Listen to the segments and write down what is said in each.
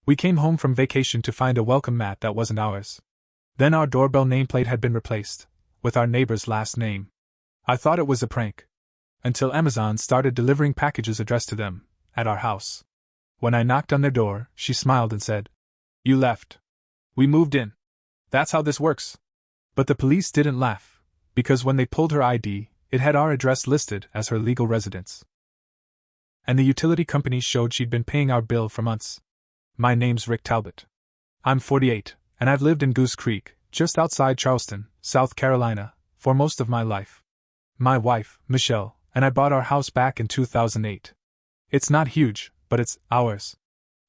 We came home from vacation to find a welcome mat that wasn't ours. Then our doorbell nameplate had been replaced, with our neighbor's last name. I thought it was a prank. Until Amazon started delivering packages addressed to them, at our house. When I knocked on their door, she smiled and said, "You left. We moved in. That's how this works." But the police didn't laugh, because when they pulled her ID, it had our address listed as her legal residence. And the utility company showed she'd been paying our bill for months. My name's Rick Talbot. I'm 48, and I've lived in Goose Creek, just outside Charleston, South Carolina, for most of my life. My wife, Michelle, and I bought our house back in 2008. It's not huge, but it's ours.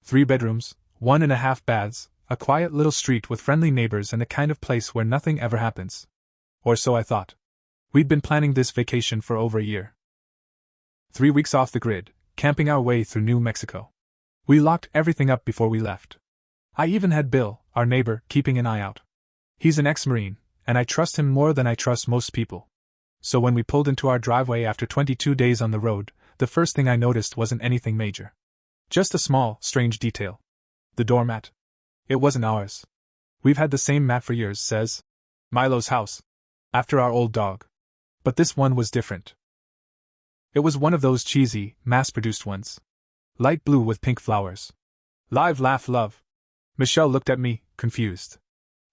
3 bedrooms, 1.5 baths, a quiet little street with friendly neighbors and the kind of place where nothing ever happens. Or so I thought. We'd been planning this vacation for over a year. 3 weeks off the grid, camping our way through New Mexico. We locked everything up before we left. I even had Bill, our neighbor, keeping an eye out. He's an ex-Marine, and I trust him more than I trust most people. So when we pulled into our driveway after 22 days on the road, the first thing I noticed wasn't anything major. Just a small, strange detail. The doormat. It wasn't ours. We've had the same mat for years, says Milo's house, after our old dog. But this one was different. It was one of those cheesy, mass-produced ones. Light blue with pink flowers. Live, laugh, love. Michelle looked at me, confused.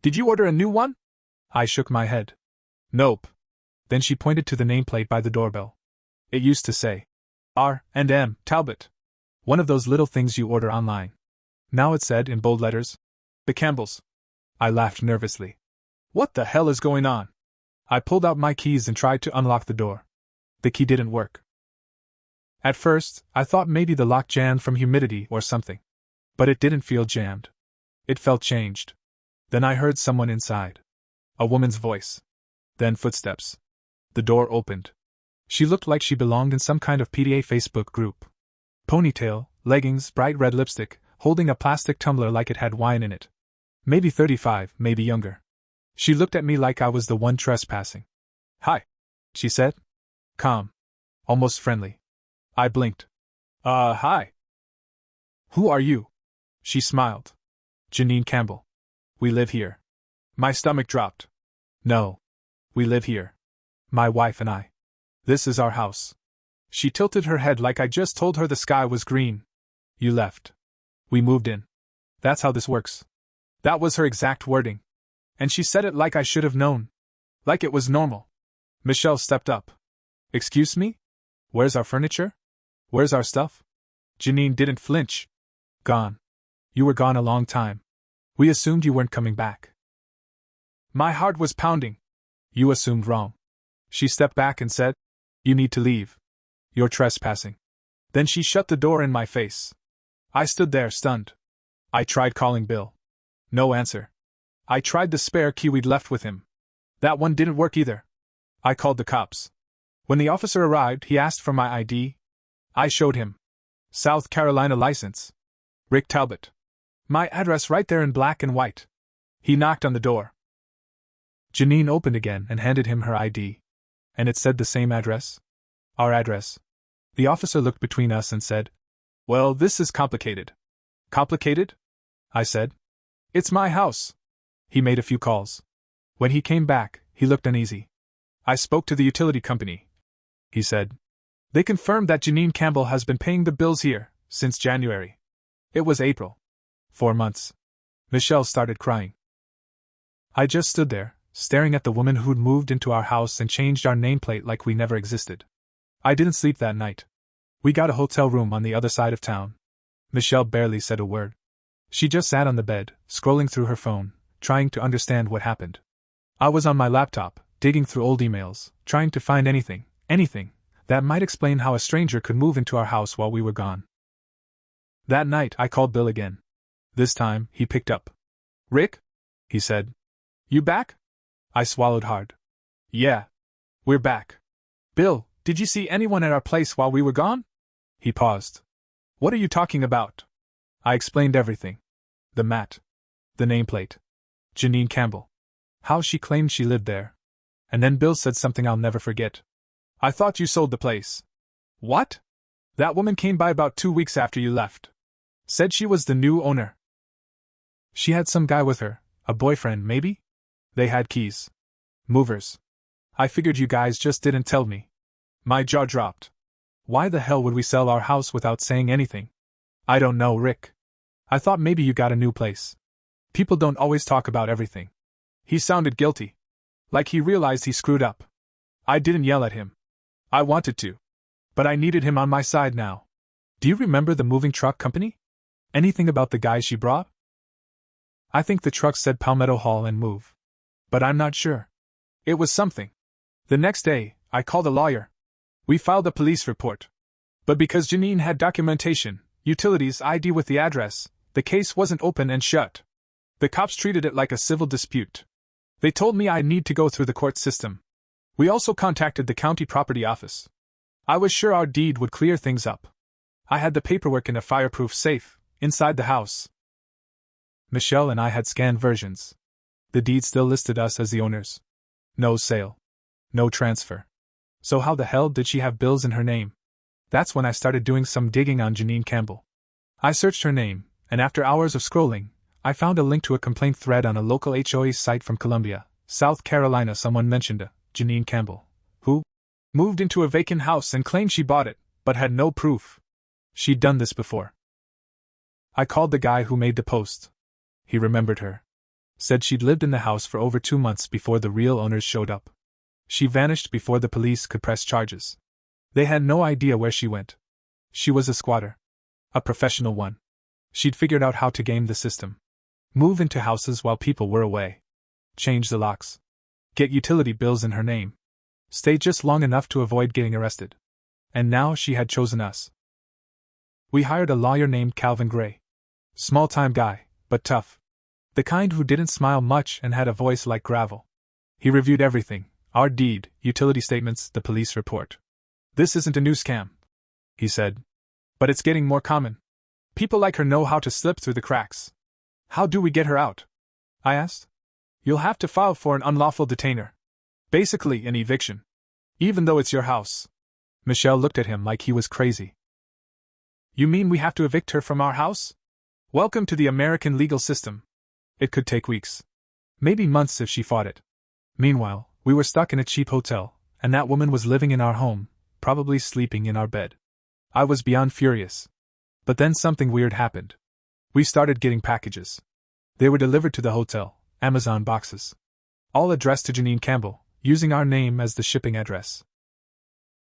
Did you order a new one? I shook my head. Nope. Then she pointed to the nameplate by the doorbell. It used to say, R&M Talbot. One of those little things you order online. Now it said in bold letters, The Campbells. I laughed nervously. What the hell is going on? I pulled out my keys and tried to unlock the door. The key didn't work. At first, I thought maybe the lock jammed from humidity or something. But it didn't feel jammed. It felt changed. Then I heard someone inside. A woman's voice. Then footsteps. The door opened. She looked like she belonged in some kind of PTA Facebook group. Ponytail, leggings, bright red lipstick, holding a plastic tumbler like it had wine in it. Maybe 35, maybe younger. She looked at me like I was the one trespassing. Hi, she said. Calm. Almost friendly. I blinked. Hi. Who are you? She smiled. Janine Campbell. We live here. My stomach dropped. No. We live here. My wife and I. This is our house. She tilted her head like I just told her the sky was green. You left. We moved in. That's how this works. That was her exact wording. And she said it like I should have known. Like it was normal. Michelle stepped up. Excuse me? Where's our furniture? Where's our stuff? Janine didn't flinch. Gone. You were gone a long time. We assumed you weren't coming back. My heart was pounding. You assumed wrong. She stepped back and said, You need to leave. You're trespassing. Then she shut the door in my face. I stood there stunned. I tried calling Bill. No answer. I tried the spare key we'd left with him. That one didn't work either. I called the cops. When the officer arrived, he asked for my ID. I showed him. South Carolina license. Rick Talbot. My address right there in black and white. He knocked on the door. Janine opened again and handed him her ID. And it said the same address? Our address. The officer looked between us and said, Well, this is complicated. Complicated? I said. It's my house. He made a few calls. When he came back, he looked uneasy. I spoke to the utility company, he said. They confirmed that Janine Campbell has been paying the bills here since January. It was April. 4 months. Michelle started crying. I just stood there, staring at the woman who'd moved into our house and changed our nameplate like we never existed. I didn't sleep that night. We got a hotel room on the other side of town. Michelle barely said a word. She just sat on the bed, scrolling through her phone, trying to understand what happened. I was on my laptop, digging through old emails, trying to find anything, that might explain how a stranger could move into our house while we were gone. That night I called Bill again. This time, he picked up. Rick? He said. You back? I swallowed hard. Yeah. We're back. Bill, did you see anyone at our place while we were gone? He paused. What are you talking about? I explained everything. The mat. The nameplate. Janine Campbell. How she claimed she lived there. And then Bill said something I'll never forget. I thought you sold the place. What? That woman came by about 2 weeks after you left. Said she was the new owner. She had some guy with her, a boyfriend maybe? They had keys. Movers. I figured you guys just didn't tell me. My jaw dropped. Why the hell would we sell our house without saying anything? I don't know, Rick. I thought maybe you got a new place. People don't always talk about everything. He sounded guilty. Like he realized he screwed up. I didn't yell at him. I wanted to. But I needed him on my side now. Do you remember the moving truck company? Anything about the guy she brought? I think the truck said Palmetto Hall and Move. But I'm not sure. It was something. The next day, I called a lawyer. We filed a police report. But because Janine had documentation, utilities ID with the address, the case wasn't open and shut. The cops treated it like a civil dispute. They told me I'd need to go through the court system. We also contacted the county property office. I was sure our deed would clear things up. I had the paperwork in a fireproof safe, inside the house. Michelle and I had scanned versions. The deed still listed us as the owners. No sale. No transfer. So how the hell did she have bills in her name? That's when I started doing some digging on Janine Campbell. I searched her name, and after hours of scrolling, I found a link to a complaint thread on a local HOA site from Columbia, South Carolina. Someone mentioned a Janine Campbell, who moved into a vacant house and claimed she bought it, but had no proof. She'd done this before. I called the guy who made the post. He remembered her. Said she'd lived in the house for over 2 months before the real owners showed up. She vanished before the police could press charges. They had no idea where she went. She was a squatter. A professional one. She'd figured out how to game the system. Move into houses while people were away. Change the locks. Get utility bills in her name. Stay just long enough to avoid getting arrested. And now she had chosen us. We hired a lawyer named Calvin Gray. Small-time guy, but tough. The kind who didn't smile much and had a voice like gravel. He reviewed everything, our deed, utility statements, the police report. This isn't a new scam, he said. But it's getting more common. People like her know how to slip through the cracks. How do we get her out? I asked. You'll have to file for an unlawful detainer. Basically, an eviction. Even though it's your house. Michelle looked at him like he was crazy. You mean we have to evict her from our house? Welcome to the American legal system. It could take weeks. Maybe months if she fought it. Meanwhile, we were stuck in a cheap hotel, and that woman was living in our home, probably sleeping in our bed. I was beyond furious. But then something weird happened. We started getting packages. They were delivered to the hotel, Amazon boxes. All addressed to Janine Campbell, using our name as the shipping address.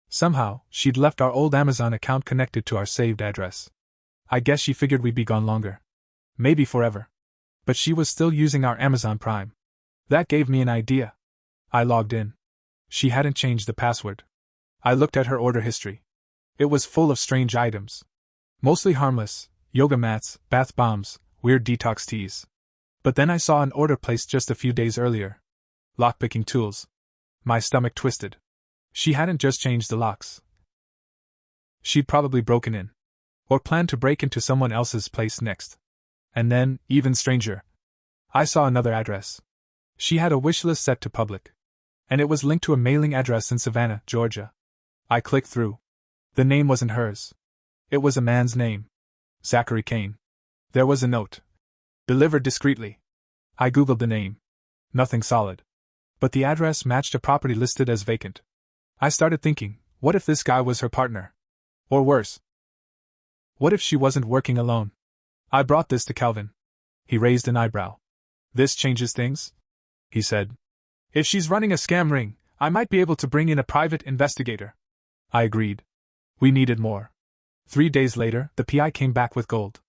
Somehow, she'd left our old Amazon account connected to our saved address. I guess she figured we'd be gone longer. Maybe forever. But she was still using our Amazon Prime. That gave me an idea. I logged in. She hadn't changed the password. I looked at her order history. It was full of strange items. Mostly harmless, yoga mats, bath bombs, weird detox teas. But then I saw an order placed just a few days earlier. Lockpicking tools. My stomach twisted. She hadn't just changed the locks. She'd probably broken in. Or planned to break into someone else's place next. And then, even stranger, I saw another address. She had a wish list set to public. And it was linked to a mailing address in Savannah, Georgia. I clicked through. The name wasn't hers. It was a man's name. Zachary Kane. There was a note. Delivered discreetly. I googled the name. Nothing solid. But the address matched a property listed as vacant. I started thinking, what if this guy was her partner? Or worse. What if she wasn't working alone? I brought this to Calvin. He raised an eyebrow. This changes things? He said. If she's running a scam ring, I might be able to bring in a private investigator. I agreed. We needed more. 3 days later, the PI came back with gold.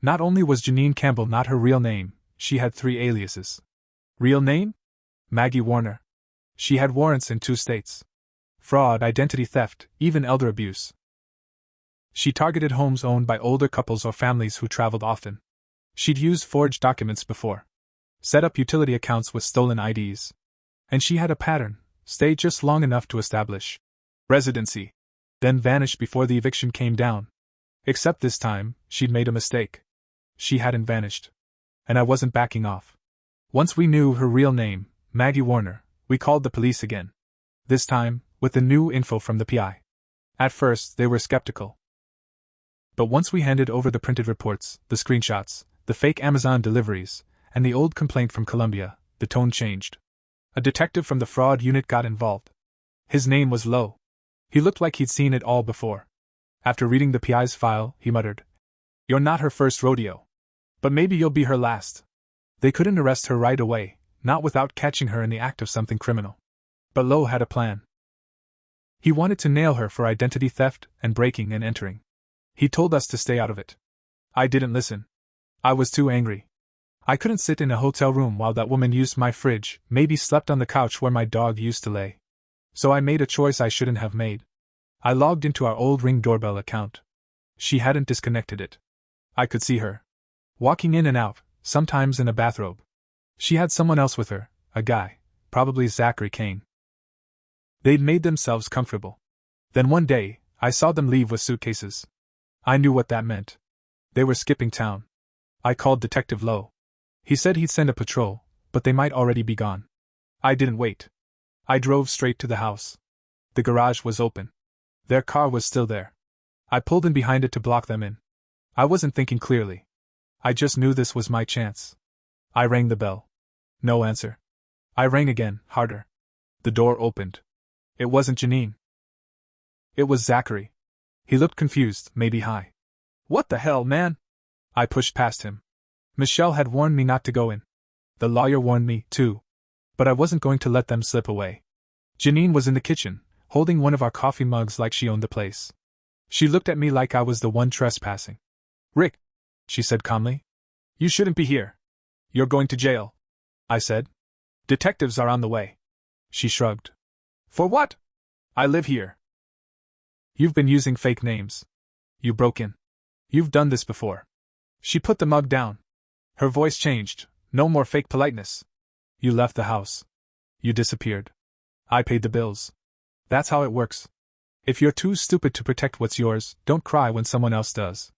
Not only was Janine Campbell not her real name, she had 3 aliases. Real name? Maggie Warner. She had warrants in 2 states. Fraud, identity theft, even elder abuse. She targeted homes owned by older couples or families who traveled often. She'd used forged documents before. Set up utility accounts with stolen IDs. And she had a pattern, stayed just long enough to establish residency, then vanished before the eviction came down. Except this time, she'd made a mistake. She hadn't vanished. And I wasn't backing off. Once we knew her real name, Maggie Warner, we called the police again. This time, with the new info from the PI. At first, they were skeptical. But once we handed over the printed reports, the screenshots, the fake Amazon deliveries, and the old complaint from Colombia, the tone changed. A detective from the fraud unit got involved. His name was Lowe. He looked like he'd seen it all before. After reading the PI's file, he muttered, "You're not her first rodeo. But maybe you'll be her last." They couldn't arrest her right away, not without catching her in the act of something criminal. But Lowe had a plan. He wanted to nail her for identity theft and breaking and entering. He told us to stay out of it. I didn't listen. I was too angry. I couldn't sit in a hotel room while that woman used my fridge, maybe slept on the couch where my dog used to lay. So I made a choice I shouldn't have made. I logged into our old Ring doorbell account. She hadn't disconnected it. I could see her, walking in and out, sometimes in a bathrobe. She had someone else with her, a guy, probably Zachary Kane. They'd made themselves comfortable. Then one day, I saw them leave with suitcases. I knew what that meant. They were skipping town. I called Detective Lowe. He said he'd send a patrol, but they might already be gone. I didn't wait. I drove straight to the house. The garage was open. Their car was still there. I pulled in behind it to block them in. I wasn't thinking clearly. I just knew this was my chance. I rang the bell. No answer. I rang again, harder. The door opened. It wasn't Janine. It was Zachary. He looked confused, maybe high. "What the hell, man?" I pushed past him. Michelle had warned me not to go in. The lawyer warned me, too. But I wasn't going to let them slip away. Janine was in the kitchen, holding one of our coffee mugs like she owned the place. She looked at me like I was the one trespassing. "Rick," she said calmly, "you shouldn't be here. You're going to jail." I said. "Detectives are on the way." She shrugged. "For what? I live here." "You've been using fake names. You broke in. You've done this before." She put the mug down. Her voice changed. "No more fake politeness. You left the house. You disappeared. I paid the bills. That's how it works. If you're too stupid to protect what's yours, don't cry when someone else does."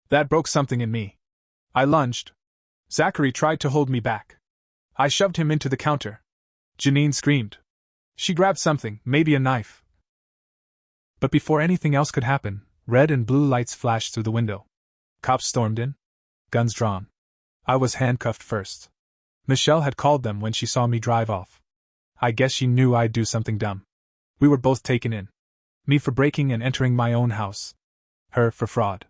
That broke something in me. I lunged. Zachary tried to hold me back. I shoved him into the counter. Janine screamed. She grabbed something, maybe a knife. But before anything else could happen, red and blue lights flashed through the window. Cops stormed in, guns drawn. I was handcuffed first. Michelle had called them when she saw me drive off. I guess she knew I'd do something dumb. We were both taken in. Me for breaking and entering my own house. Her for fraud.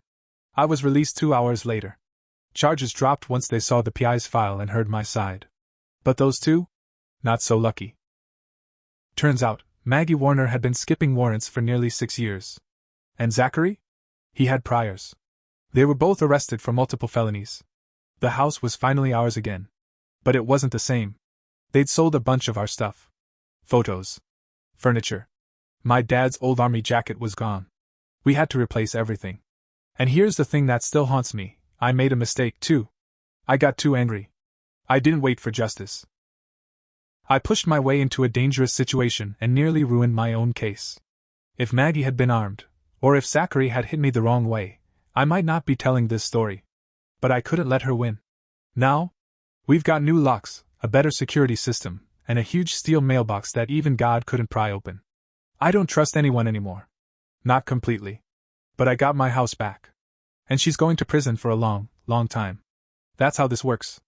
I was released 2 hours later. Charges dropped once they saw the PI's file and heard my side. But those two? Not so lucky. Turns out, Maggie Warner had been skipping warrants for nearly 6 years. And Zachary? He had priors. They were both arrested for multiple felonies. The house was finally ours again. But it wasn't the same. They'd sold a bunch of our stuff. Photos. Furniture. My dad's old army jacket was gone. We had to replace everything. And here's the thing that still haunts me, I made a mistake too. I got too angry. I didn't wait for justice. I pushed my way into a dangerous situation and nearly ruined my own case. If Maggie had been armed, or if Zachary had hit me the wrong way, I might not be telling this story. But I couldn't let her win. Now? We've got new locks, a better security system, and a huge steel mailbox that even God couldn't pry open. I don't trust anyone anymore. Not completely. But I got my house back. And she's going to prison for a long, long time. That's how this works.